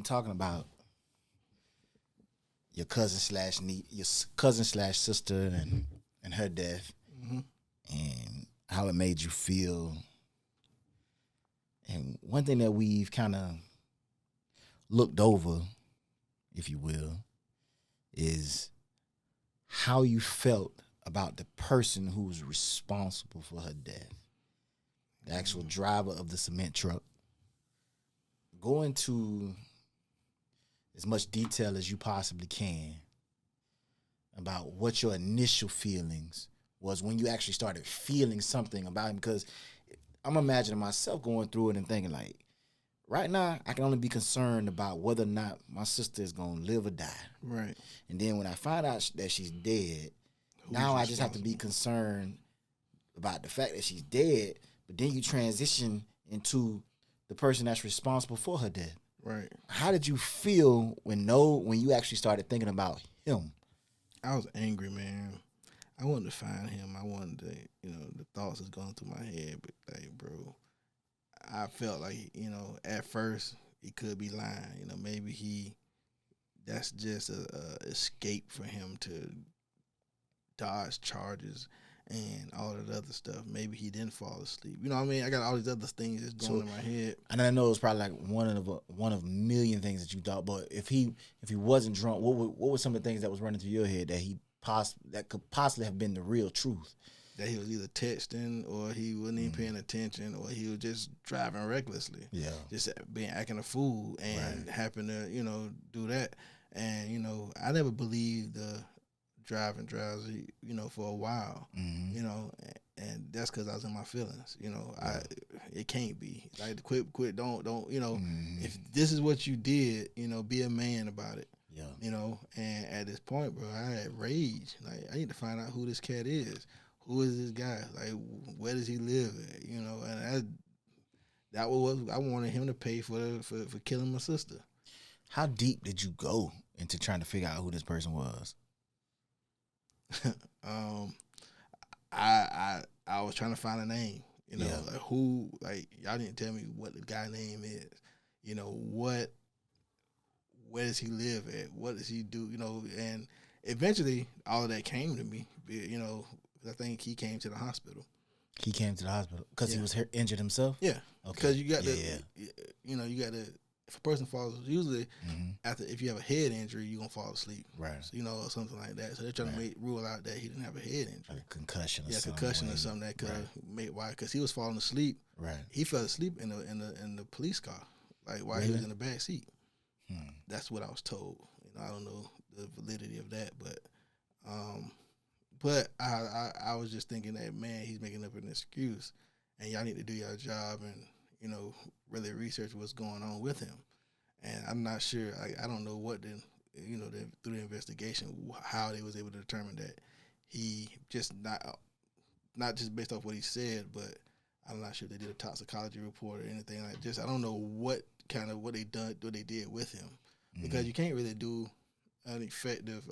talking about your cousin/sister and her death, and how it made you feel. And one thing that we've kind of looked over, if you will, is how you felt about the person who was responsible for her death, the actual driver of the cement truck. Go into as much detail as you possibly can about what your initial feelings was when you actually started feeling something about him. Because I'm imagining myself going through it and thinking, like, right now, I can only be concerned about whether or not my sister is going to live or die. Right. And then when I find out that she's dead, now I just have to be concerned about the fact that she's dead, but then you transition into the person that's responsible for her death. Right. How did you feel when you actually started thinking about him? I was angry, man. I wanted to find him. I wanted to, the thoughts was going through my head, but like, bro, I felt like, at first he could be lying. Maybe that's just a escape for him to dodge charges and all that other stuff. Maybe he didn't fall asleep. You know what I mean? I got all these other things that's going in my head. And I know it was probably like one of a million things that you thought. But if he wasn't drunk, what were some of the things that was running through your head that could possibly have been the real truth? That he was either texting, or he wasn't even paying attention, or he was just driving recklessly. Yeah, just acting a fool and happened to do that. And I never believed the driving drowsy, for a while, and that's because I was in my feelings. It can't be like quit. Don't. If this is what you did, be a man about it. Yeah. And at this point, bro, I had rage. Like, I need to find out who this cat is. Who is this guy? Like, where does he live at? And that was what I wanted him to pay for killing my sister. How deep did you go into trying to figure out who this person was? I was trying to find a name. Like who? Like, y'all didn't tell me what the guy name is. Where does he live at? What does he do? And eventually all of that came to me. I think he came to the hospital. He came to the hospital because he was injured himself? Yeah. Okay. Because you got you got to, if a person falls, usually if you have a head injury, you're going to fall asleep. Right. So, or something like that. So they're trying to rule out that he didn't have a head injury. Like a concussion or something. Yeah, concussion or something that could have made why. Because he was falling asleep. Right. He fell asleep in the police car, like while he was in the back seat. That's what I was told. I don't know the validity of that, but I was just thinking that, man, he's making up an excuse, and y'all need to do your job and really research what's going on with him. And I'm not sure. I don't know what through the investigation how they was able to determine that he just not just based off what he said, but I'm not sure if they did a toxicology report or anything like this. I don't know what they did with him, because you can't really do an effective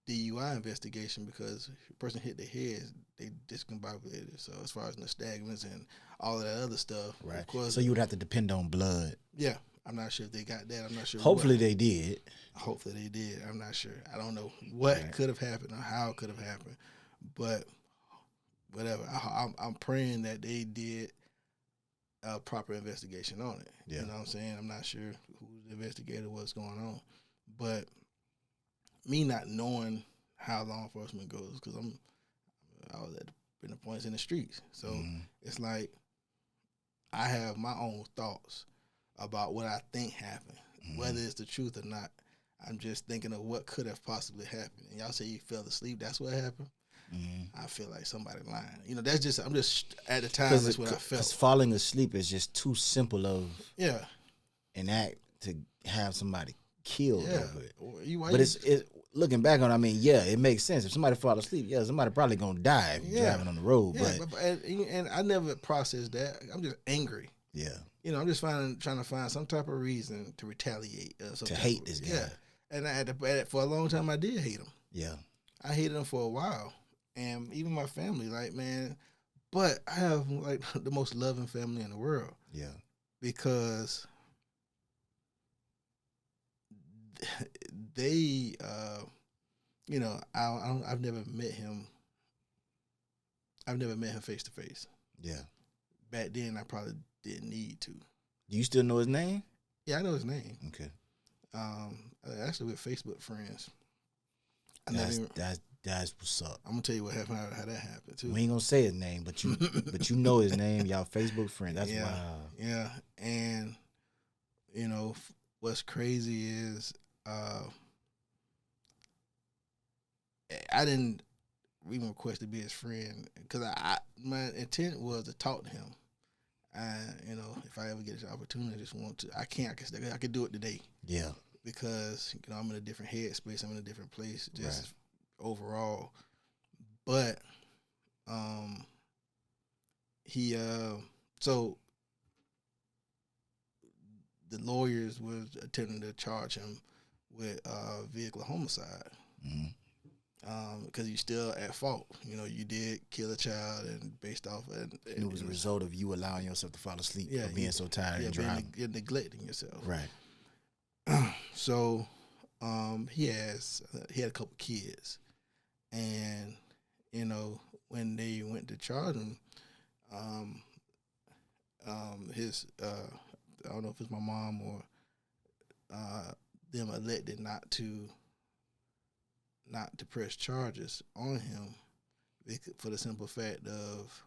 DUI investigation, because if a person hit their head, they discombobulated. So as far as nystagmus and all of that other stuff, right? Of course, so you would have to depend on blood. Yeah, I'm not sure if they got that. I'm not sure. Hopefully they did. Hopefully they did. I'm not sure. I don't know what could have happened or how it could have happened, but whatever. I'm praying that they did a proper investigation on it. Yeah. You know what I'm saying? I'm not sure who the investigator was going on, but me not knowing how law enforcement goes, because I was in the points in the streets, so it's like I have my own thoughts about what I think happened, whether it's the truth or not. I'm just thinking of what could have possibly happened. And y'all say you fell asleep. That's what happened. I feel like somebody lying. That's just, I'm just, at the time, that's what I felt. Because falling asleep is just too simple of an act to have somebody killed over it. But it's looking back on it, it makes sense. If somebody fall asleep, somebody probably going to die if you're driving on the road. And I never processed that. I'm just angry. Yeah. I'm just trying to find some type of reason to retaliate. To hate this guy. Yeah. And for a long time, I did hate him. Yeah. I hated him for a while. And even my family, like, man, but I have, like, the most loving family in the world. Yeah. Because they, you know, I've never met him. I've never met him face to face. Yeah. Back then, I probably didn't need to. Do you still know his name? Yeah, I know his name. Okay. Actually, we're Facebook friends. That's what's up. I'm gonna tell you what happened, how that happened too. We ain't gonna say his name, but you know his name. Y'all Facebook friends. That's yeah, wild. Yeah, and you know what's crazy is I didn't even request to be his friend because my intent was to talk to him. You know, if I ever get this opportunity, I just want to. I could do it today. Yeah. Because you know I'm in a different headspace. I'm in a different place, just overall. But he so the lawyers was attempting to charge him with vehicular homicide. Because you're still at fault. You know, you did kill a child, and based off, and it was a result of you allowing yourself to fall asleep, or being so tired and driving. You're neglecting yourself. Right. So, he had a couple kids, and you know when they went to charge him, his I don't know if it's my mom or them elected not to press charges on him for the simple fact of,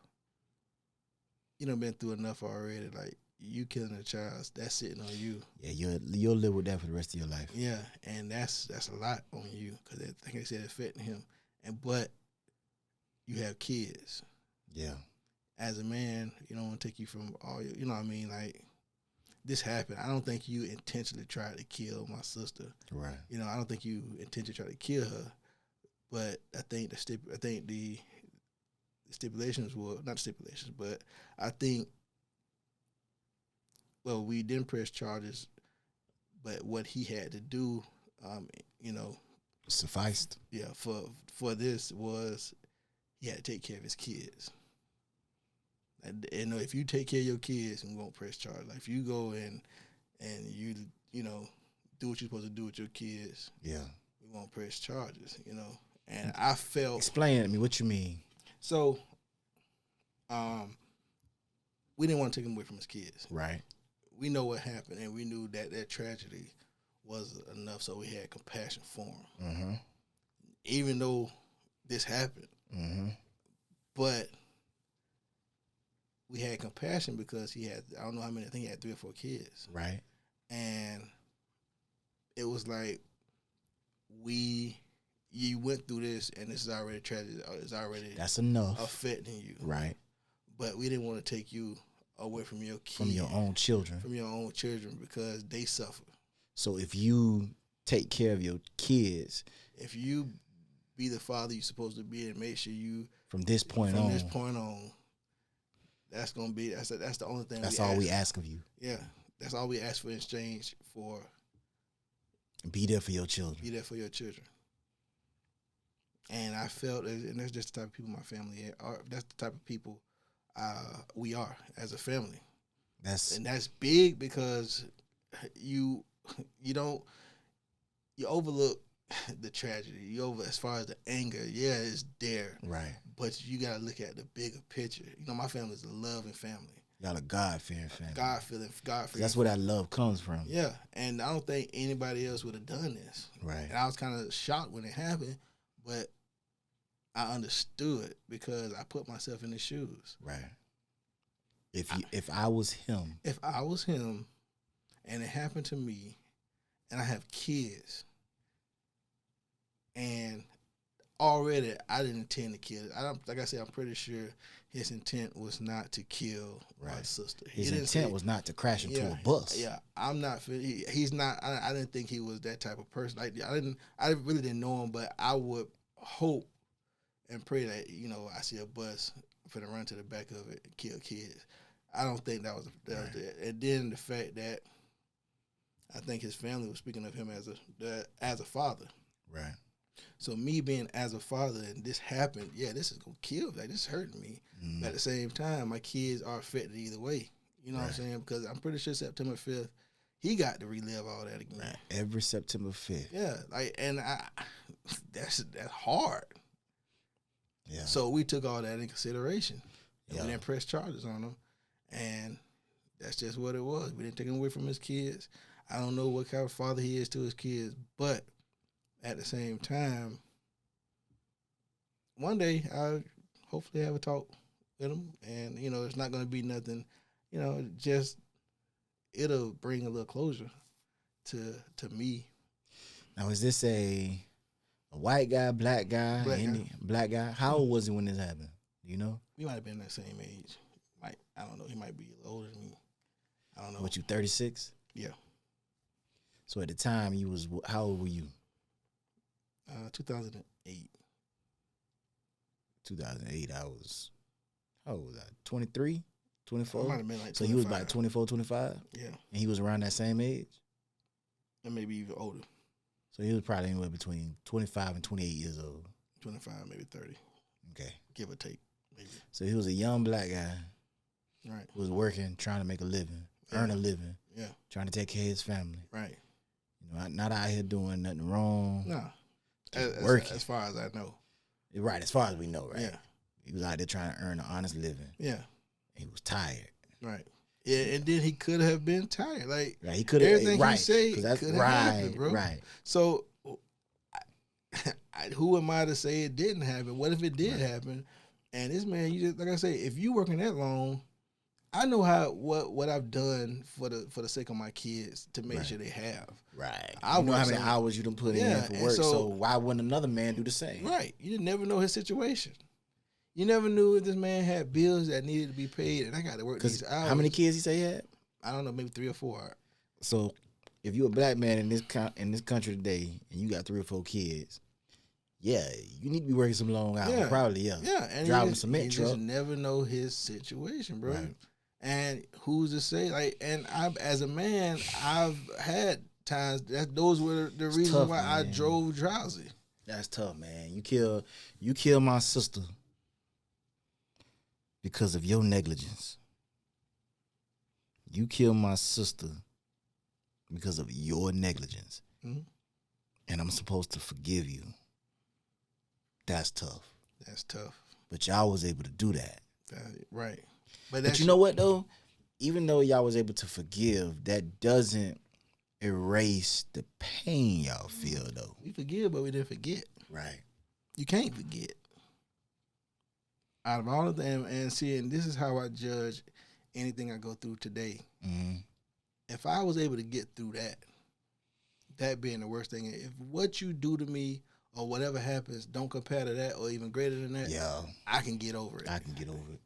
you know, been through enough already. Like, you killing a child, that's sitting on you. Yeah, you'll live with that for the rest of your life. Yeah, and that's a lot on you because I think they said affecting him. But you have kids. Yeah. As a man, you don't want to take you from all your, you know what I mean? Like, this happened. I don't think you intentionally tried to kill my sister. Right. You know, I don't think you intentionally tried to kill her. But I think the stipulations were not stipulations, but I think, well, we didn't press charges, but what he had to do, you know, sufficed. Yeah, for this was he had to take care of his kids. And you know, if you take care of your kids, we won't press charges. Like if you go and you know do what you're supposed to do with your kids, yeah, we won't press charges. You know. And I felt. Explain it to me. What you mean? So, we didn't want to take him away from his kids. Right. We know what happened, and we knew that tragedy was enough, so we had compassion for him. Mm-hmm. Even though this happened, but we had compassion because he had, I don't know how many, I think he had 3 or 4 kids. Right. And it was like you went through this, and this is already tragedy. It's already that's enough affecting you, right? But we didn't want to take you away from your kids, from your own children, because they suffer. So if you take care of your kids, if you be the father you're supposed to be, and make sure you from this point on, that's gonna be that's the only thing. That's all we ask of you. Yeah, that's all we ask for in exchange for. Be there for your children. Be there for your children. And I felt, and that's just the type of people my family are. That's the type of people we are as a family. That's big because you overlook the tragedy. As far as the anger, yeah, it's there. Right. But you gotta look at the bigger picture. You know, my family is a loving family. Y'all a God-fearing family. God-fearing. That's where that love comes from. Yeah, and I don't think anybody else would have done this. Right. And I was kind of shocked when it happened, but I understood because I put myself in his shoes. Right. If I was him. If I was him, and it happened to me, and I have kids, and already I didn't intend to kill it. Like I said, I'm pretty sure his intent was not to kill my sister. His intent was not to crash into a bus. Yeah, I'm not. He's not. I didn't think he was that type of person. Like I really didn't know him, but I would hope and pray that I see a bus finna run to the back of it and kill kids. I don't think that was it. And then the fact that I think his family was speaking of him as a father. Right. So me being as a father and this happened, this is gonna kill me. Like, this is hurting me. But at the same time, my kids are affected either way. You know what I'm saying? Because I'm pretty sure September 5th, he got to relive all that again. Right. Every September 5th. Yeah, that's hard. Yeah. So we took all that in consideration. And Yeah. we didn't press charges on him. And that's just what it was. We didn't take him away from his kids. I don't know what kind of father he is to his kids, but at the same time, one day I'll hopefully have a talk with him, and it's not going to be nothing, just it'll bring a little closure to me. Now, is this a white guy, black guy, black guy? How old was he when this happened? Do you know? We might have been that same age. I don't know. He might be a little older than me. I don't know. What, you 36? Yeah. So at the time, how old were you? 2008. 2008, how old was I? 23? 24? I might have been like 25. So he was about 24, 25? Yeah. And he was around that same age? And maybe even older. So he was probably anywhere between 25 and 28 years old. 25, maybe 30. Okay. Give or take. Maybe. So he was a young black guy. Right. Who was working, trying to make a living, earn a living. Yeah. Trying to take care of his family. Right. Not out here doing nothing wrong. No. Working. As far as I know. Right, as far as we know, right? Yeah. He was out there trying to earn an honest living. Yeah. He was tired. Right. Yeah, and then he could have been tired. Like, right, he could have. Everything right, he said could have happened, bro. Right. So, who am I to say it didn't happen? What if it did happen? And this man, you just, like I say, if you working that long, I know what I've done for the sake of my kids to make sure they have. Right. I know how many hours you done put in for work, so why wouldn't another man do the same? Right. You never know his situation. You never knew if this man had bills that needed to be paid, and I got to work these hours. How many kids he say he had? I don't know, maybe 3 or 4. So, if you're a black man in this country today, and you got 3 or 4 kids, yeah, you need to be working some long hours. Yeah. Probably, yeah. Yeah, and driving a cement truck. You just never know his situation, bro. Right. And who's to say? Like, and as a man, I've had times those were the reasons why I drove Drowsy. That's tough, man. You kill my sister because of your negligence. You kill my sister because of your negligence. Mm-hmm. And I'm supposed to forgive you. That's tough. That's tough. But y'all was able to do that. Right. But you know what, though? Even though y'all was able to forgive, that doesn't erase the pain y'all feel, though. We forgive, but we didn't forget. Right. You can't forget. Out of all of them, and this is how I judge anything I go through today. Mm-hmm. If I was able to get through that being the worst thing, if what you do to me or whatever happens don't compare to that or even greater than that, I can get over it. I can get over it.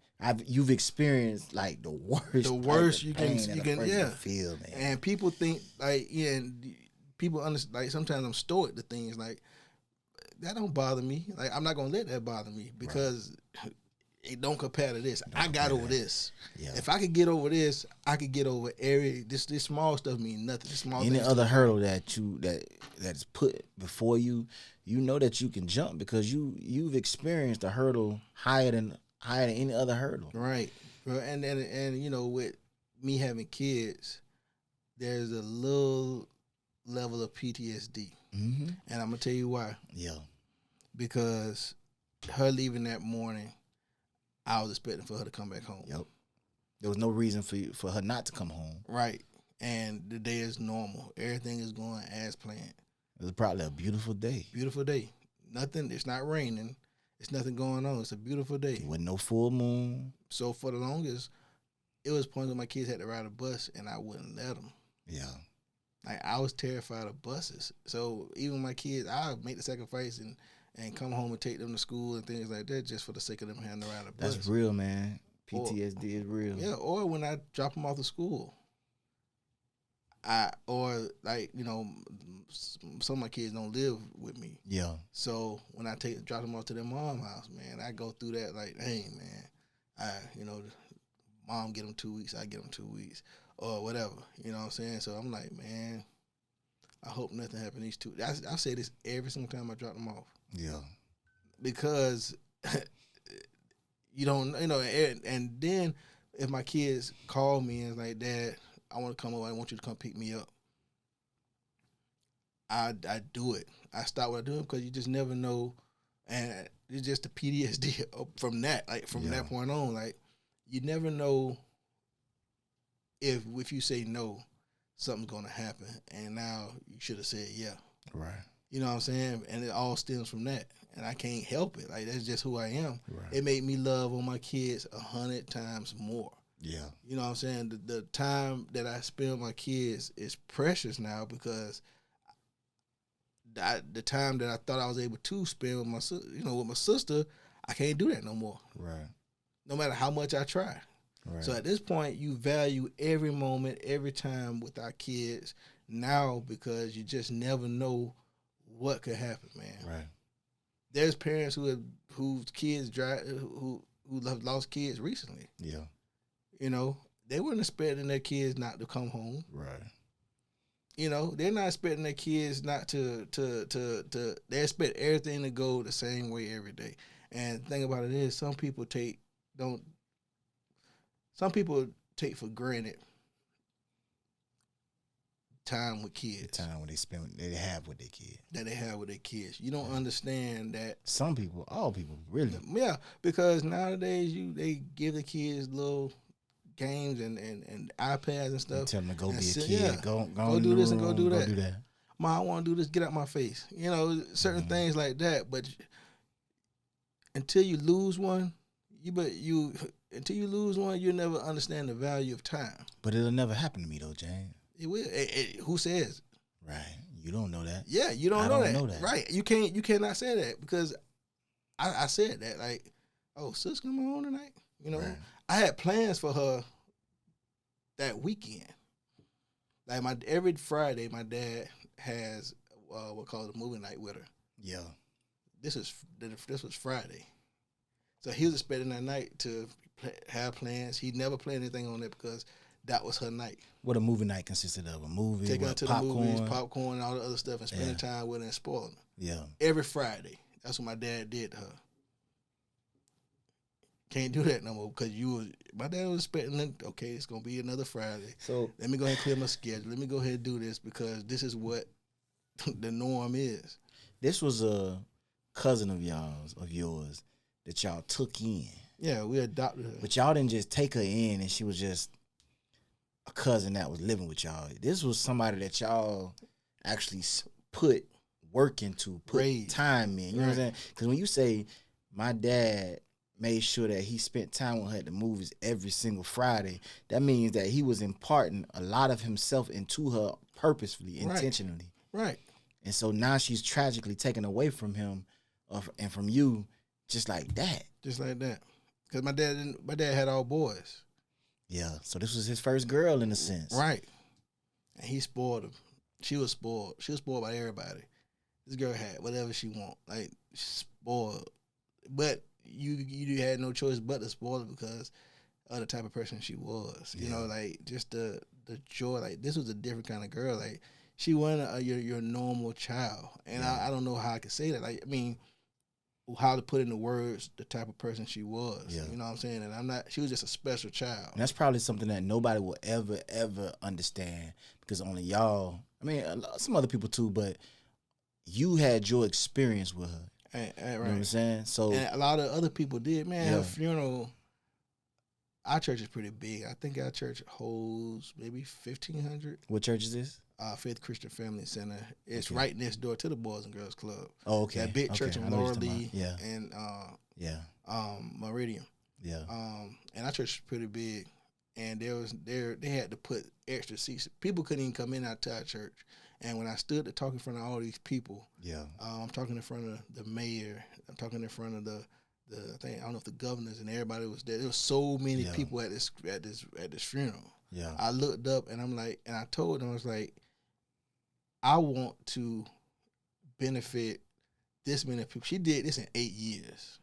You've experienced like the worst. The worst you can feel, man. And people think and people understand. Like sometimes I'm stoic to things like that don't bother me. Like I'm not gonna let that bother me because it don't compare to this. I got over this. Yeah. If I could get over this, I could get over this small stuff mean nothing. This small any other hurdle that's put before you, you know that you can jump because you've experienced a hurdle higher than any other hurdle. Right. And with me having kids, there's a little level of PTSD. Mm-hmm. And I'm going to tell you why. Yeah. Because her leaving that morning, I was expecting for her to come back home. Yep. There was no reason for her not to come home. Right. And the day is normal. Everything is going as planned. It was probably a beautiful day. Beautiful day. Nothing. It's not raining. It's nothing going on. It's a beautiful day. With no full moon. So for the longest, it was points when my kids had to ride a bus, and I wouldn't let them. Yeah. Like I was terrified of buses. So even my kids, I would make the sacrifice and come home and take them to school and things like that just for the sake of them having to ride a bus. That's real, man. PTSD is real. Yeah. Or when I drop them off to school. Some of my kids don't live with me. Yeah. So when I drop them off to their mom's house, man, I go through that like, hey, man, mom get them 2 weeks, I get them 2 weeks, or whatever. You know what I'm saying? So I'm like, man, I hope nothing happened these 2. I say this every single time I drop them off. Yeah. Because you don't, and then if my kids call me and it's like, Dad, I want to come over. I want you to come pick me up. I do it. I stop what I do because you just never know, and it's just the PTSD from that. Like from that point on, like you never know if you say no, something's gonna happen, and now you should have said yeah. Right. You know what I'm saying? And it all stems from that, and I can't help it. Like that's just who I am. Right. It made me love on my kids 100 times more. Yeah. You know what I'm saying? The time that I spend with my kids is precious now because the time that I thought I was able to spend with my sister, I can't do that no more. Right. No matter how much I try. Right. So at this point, you value every moment, every time with our kids now because you just never know what could happen, man. Right. There's parents whose kids who have lost kids recently. Yeah. You know, they weren't expecting their kids not to come home. Right. You know, they're not expecting their kids not to they expect everything to go the same way every day. And the thing about it is some people take for granted time with kids. The time when they have with their kids. That they have with their kids. You don't understand that. Some people, all people, really. Yeah, because nowadays they give the kids little games and iPads and stuff. You tell them to go be a kid. Yeah, go do this and go do that. Go do that. Mom, I want to do this. Get out my face. You know, certain things like that. But until you lose one, you'll never understand the value of time. But it'll never happen to me though, James. It will. Who says? Right. You don't know that. Yeah, you don't know that. Right. You cannot say that because I said that like, oh, sis coming home tonight. You know, right. I had plans for her that weekend. Like every Friday, my dad has what called a movie night with her. Yeah. This was Friday, so he was expecting that night to have plans. He never planned anything on it because that was her night. What a movie night consisted of? A movie, taking her to the movies, popcorn, and all the other stuff, and spending time with her and spoiling her. Yeah. Every Friday. That's what my dad did to her. Can't do that no more because my dad was expecting, okay, it's going to be another Friday. So let me go ahead and clear my schedule. Let me go ahead and do this because this is what the norm is. This was a cousin of yours that y'all took in. Yeah, we adopted her. But y'all didn't just take her in and she was just a cousin that was living with y'all. This was somebody that y'all actually put work into, put time in. You know what I'm saying? Because when you say my dad made sure that he spent time with her at the movies every single Friday, that means that he was imparting a lot of himself into her purposefully, intentionally. Right. And so now she's tragically taken away from him and from you just like that. Just like that. Because my dad had all boys. Yeah, so this was his first girl in a sense. Right. And he spoiled her. She was spoiled. She was spoiled by everybody. This girl had whatever she want. Like, spoiled. But you had no choice but to spoil her because of the type of person she was. You know, like, just the joy. Like, this was a different kind of girl. Like, she wasn't your normal child. And I don't know how I could say that. Like, I mean, how to put into words the type of person she was. Yeah. You know what I'm saying? And she was just a special child. And that's probably something that nobody will ever understand because only y'all, I mean, some other people too, but you had your experience with her. Right. You know what I'm saying? So, and a lot of other people did. Man, her funeral, our church is pretty big. I think our church holds maybe 1,500. What church is this? Faith Christian Family Center. It's right next door to the Boys and Girls Club. Oh, okay. That big church in Laura Lee and Meridian. Yeah. And our church is pretty big. And they had to put extra seats. People couldn't even come in out to our church. And when I stood to talk in front of all these people, I'm talking in front of the mayor. I'm talking in front of the I don't know if the governors and everybody was there. There was so many people at this funeral. Yeah. I looked up and I'm like, and I told them, I was like, I want to benefit this many people. She did this in 8 years.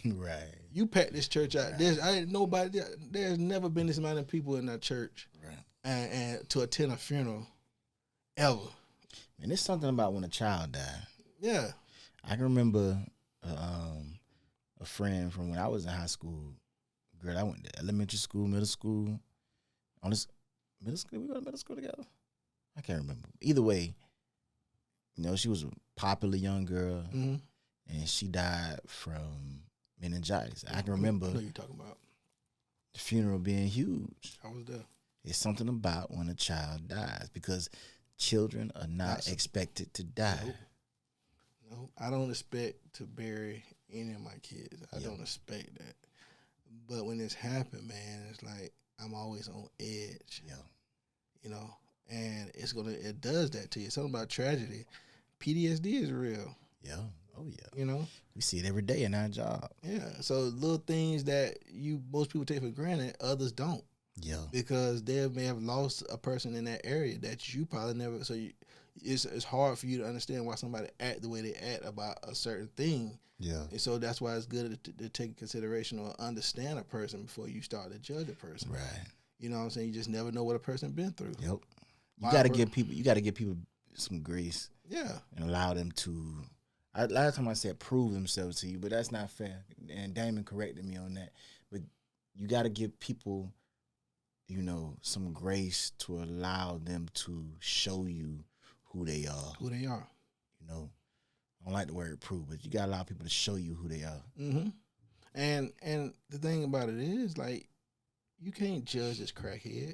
Right. You packed this church out. Right. There's never been this amount of people in that church. Right. And to attend a funeral ever. And it's something about when a child died. Yeah. I can remember a friend from when I was in high school. Girl, I went to elementary school, middle school. middle school. We go to middle school together. I can't remember. Either way, you know, she was a popular young girl, and she died from meningitis. I can remember. I know you're talking about the funeral being huge. I was there. It's something about when a child dies because children are not expected to die. Nope. No, I don't expect to bury any of my kids. I don't expect that. But when this happened, man, it's like I'm always on edge. Yeah. You know, and it does that to you. Something about tragedy. PTSD is real. Yeah. Oh yeah. You know? We see it every day in our job. Yeah. So little things that most people take for granted, others don't. Yeah. Because they may have lost a person in that area that you probably never. So it's hard for you to understand why somebody act the way they act about a certain thing. Yeah. And so that's why it's good to take consideration or understand a person before you start to judge a person. Right. You know what I'm saying? You just never know what a person been through. Yep. You got to give people some grace. Yeah. And allow them to. Last time I said prove themselves to you, but that's not fair. And Damon corrected me on that. But you got to give people, you know, some grace to allow them to show you who they are. Who they are. You know, I don't like the word prove, but you got to allow people to show you who they are. Mm-hmm. And the thing about it is, like, you can't judge this crackhead.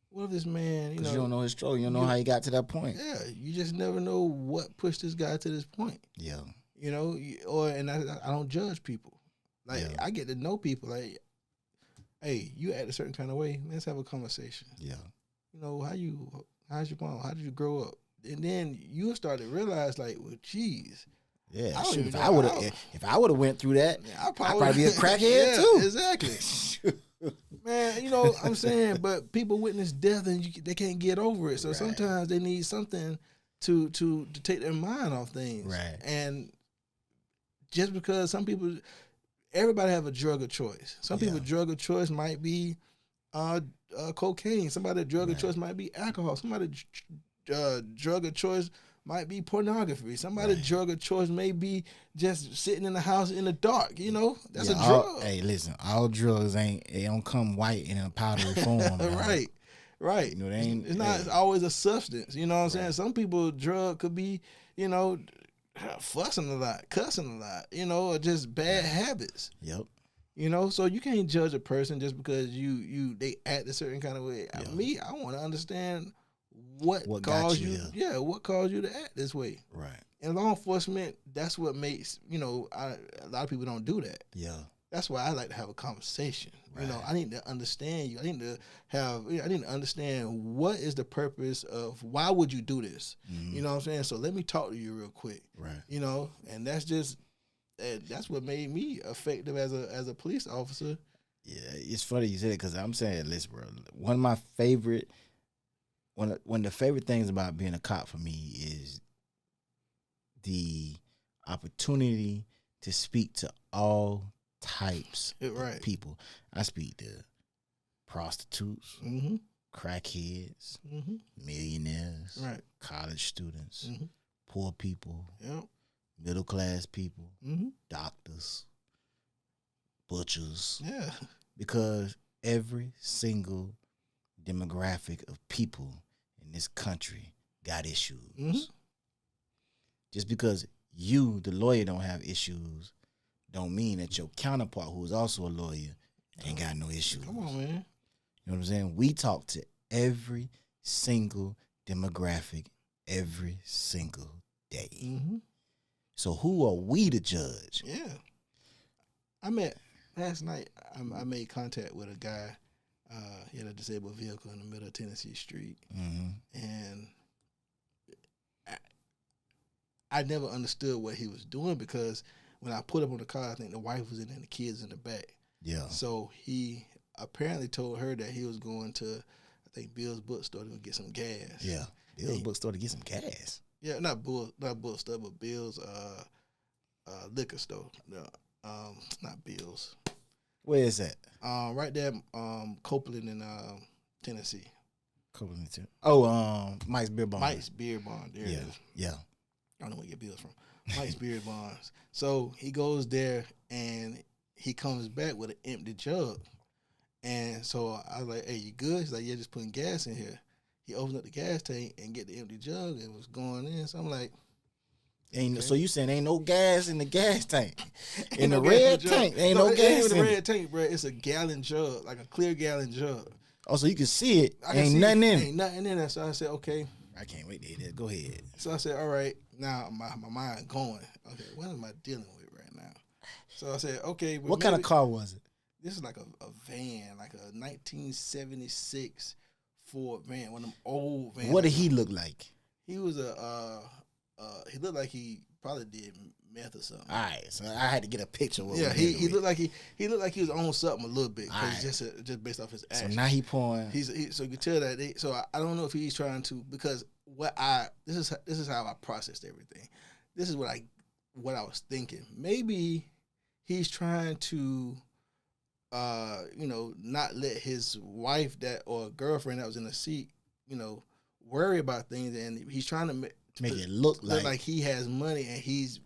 What if this man, you don't know his struggle. You don't know how he got to that point. Yeah, you just never know what pushed this guy to this point. Yeah. You know, I don't judge people. Like, I get to know people. Like, hey, you act a certain kind of way. Let's have a conversation. Yeah. You know, how's your mom? How did you grow up? And then you start to realize, like, well, geez. Yeah, if I would have went through that, I'd probably be a crackhead too. Exactly. Man, you know, I'm saying, but people witness death and they can't get over it. So sometimes they need something to take their mind off things. Right. And just because everybody have a drug of choice. Some people drug of choice might be cocaine. Somebody's drug of choice might be alcohol. Somebody's drug of choice might be pornography. Somebody's drug of choice may be just sitting in the house in the dark. You know, that's a drug. Hey, listen, all drugs they don't come white in a powdery form. Right. You know, it's not always a substance. You know what I'm saying? Some people drug could be, you know, fussing a lot, cussing a lot, you know, or just bad habits. Yep. You know, so you can't judge a person just because they act a certain kind of way. Yep. I want to understand what caused you. Yeah, what caused you to act this way? Right. In law enforcement, that's what makes, you know, a lot of people don't do that. Yeah. That's why I like to have a conversation. Right. You know, I need to understand you. I need to understand what is the purpose of why would you do this? Mm-hmm. You know what I'm saying? So let me talk to you real quick. Right. You know, and that's what made me effective as a police officer. Yeah, it's funny you said it because I'm saying, listen, bro, one of my favorite. One of the favorite things about being a cop for me is the opportunity to speak to all types of people. I speak to prostitutes, crackheads, millionaires, college students, poor people, middle class people, doctors, butchers. Yeah. Because every single demographic of people in this country got issues. Mm-hmm. Just because you, the lawyer, don't have issues, don't mean that your counterpart, who is also a lawyer, ain't got no issues. Come on, man. You know what I'm saying? We talk to every single demographic every single day. Mm-hmm. So who are we to judge? Yeah. Last night, I made contact with a guy. He had a disabled vehicle in the middle of Tennessee Street. Mm-hmm. And I never understood what he was doing because when I put up on the car, I think the wife was in there and the kids in the back. Yeah. So he apparently told her that he was going to, I think, Bill's bookstore to get some gas. Yeah. Bill's bookstore to get some gas. Yeah, not bookstore, but Bill's liquor store. No, not Bill's. Where is that? Right there, Copeland in Tennessee. Copeland, Tennessee. Oh, Mike's Beer Barn. Mike's Beer Barn. There it is. Yeah. I don't know where you get Bill's from. Mike's Beer Barns. So he goes there and he comes back with an empty jug. And so I was like, hey, you good? He's like, yeah, just putting gas in here. He opened up the gas tank and get the empty jug and was going in. So I'm like, Ain't okay. So you saying ain't no gas in the gas tank? In no the gas red jug. tank, ain't No, no it ain't gas even in the it. red tank, bro. It's a gallon jug, like a clear gallon jug. Oh, so you can see it. I can Ain't see nothing in Ain't it. nothing in there. So I said, okay. I can't wait to hear that. Go ahead. So I said, all right. Now my mind going. Okay, what am I dealing with right now? So I said, okay. Well, What kind of car was it? This is like a van, like a 1976 Ford van, one of them old vans. What did he look like? He was he looked like he probably did meth or something. All right, so I had to get a picture. Of what Yeah, we're he dealing looked like he looked like he was on something a little bit, All right. just based off his with. So actions. now he pouring. So you can tell that. So I don't know if he's trying to, because this is how I processed everything. This is what I was thinking. Maybe he's trying to, not let his wife or girlfriend that was in the seat, worry about things, and he's trying to make it look like he has money and he's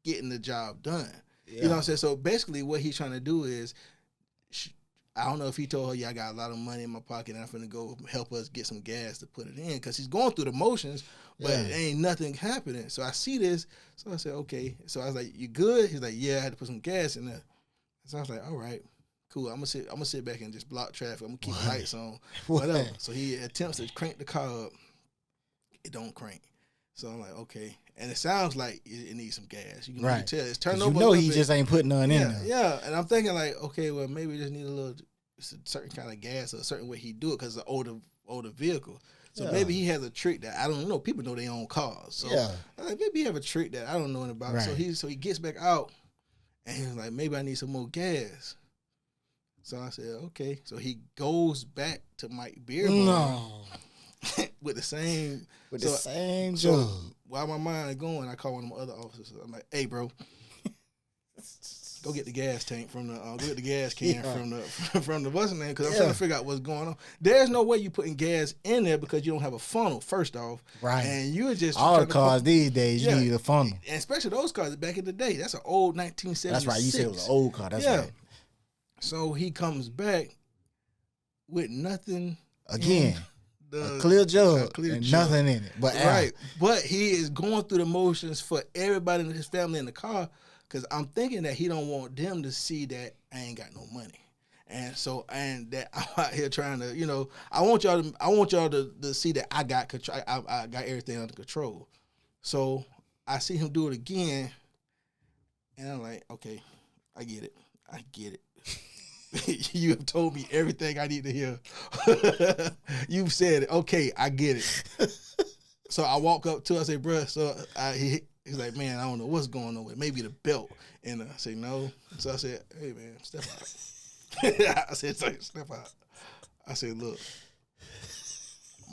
getting the job done. Yeah. You know what I'm saying? So basically what he's trying to do is, I don't know if he told her, yeah, I got a lot of money in my pocket and I'm finna go help us get some gas to put it in, because he's going through the motions, but ain't nothing happening. So I see this. So I said, okay. So I was like, you good? He's like, yeah, I had to put some gas in there. So I was like, all right, cool. I'm gonna sit back and just block traffic. I'm gonna keep the lights on. Whatever. So he attempts to crank the car up. It don't crank. So I'm like, okay. And it sounds like it needs some gas. You can tell it's turned over. You know he just ain't putting none in there. Yeah. And I'm thinking like, okay, well maybe we just need a certain kind of gas or a certain way he do it, because it's an older vehicle. So maybe he has a trick that I don't know. People know they own cars. So like, maybe he have a trick that I don't know about. Right. So he gets back out and he's like, maybe I need some more gas. So I said, okay. So he goes back to Mike Beer Bar with the same jug. While my mind is going, I call one of my other officers. I'm like, hey, bro, go get the gas tank from the go get the gas can from the busing name, because I'm trying to figure out what's going on. There's no way you putting gas in there because you don't have a funnel, first off. Right. And you're just all the cars these days you need a funnel. And especially those cars back in the day. That's an old 1976. That's right. You said it was an old car. That's right. So he comes back with nothing again. A clear jug and nothing in it. But but he is going through the motions for everybody in his family in the car, because I'm thinking that he don't want them to see that I ain't got no money. And that I'm out here trying to, I want y'all to see that I got control. I got everything under control. So I see him do it again, and I'm like, okay, I get it. You have told me everything I need to hear. You've said it. Okay, I get it. So I walk up to him, I say, bruh, he's like, man, I don't know what's going on with it. Maybe the belt. And I say, no. So I said, hey, man, step out. I said, step out. I said, look,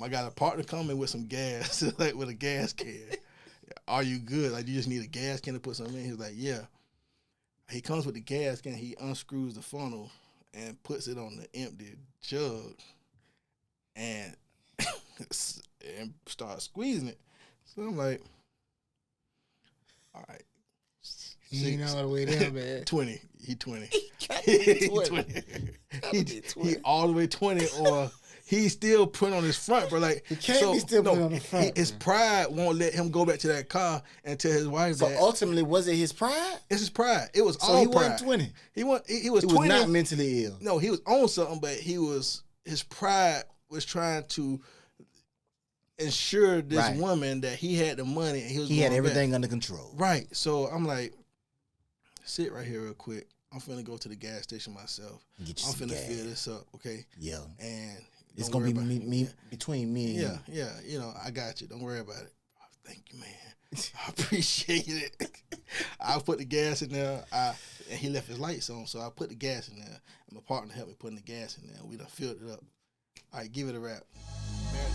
I got a partner coming with some gas, like with a gas can. Are you good? Like, you just need a gas can to put something in? He was like, yeah. He comes with the gas can. He unscrews the funnel and puts it on the empty jug and starts squeezing it. So I'm like, all right. He ain't all the way there, man. 20. He 20. He 20. He all the way 20, or he's still putting on his front, bro. Like, he can't be still putting on the front. His pride won't let him go back to that car and tell his wife that. So ultimately, was it his pride? It's his pride. It was all he pride. wasn't 20. He was 20. Was not mentally ill. No, he was on something, but his pride was trying to ensure this woman that he had the money and he had everything under control. Right. So I'm like, sit right here real quick. I'm finna go to the gas station myself. I'm finna fill this up, okay? Yeah. And it's gonna be between me and you. Yeah, I got you. Don't worry about it. Oh, thank you, man. I appreciate it. I put the gas in there. And he left his lights on, so I put the gas in there. And my partner helped me putting the gas in there. We done filled it up. All right, give it a wrap. Man.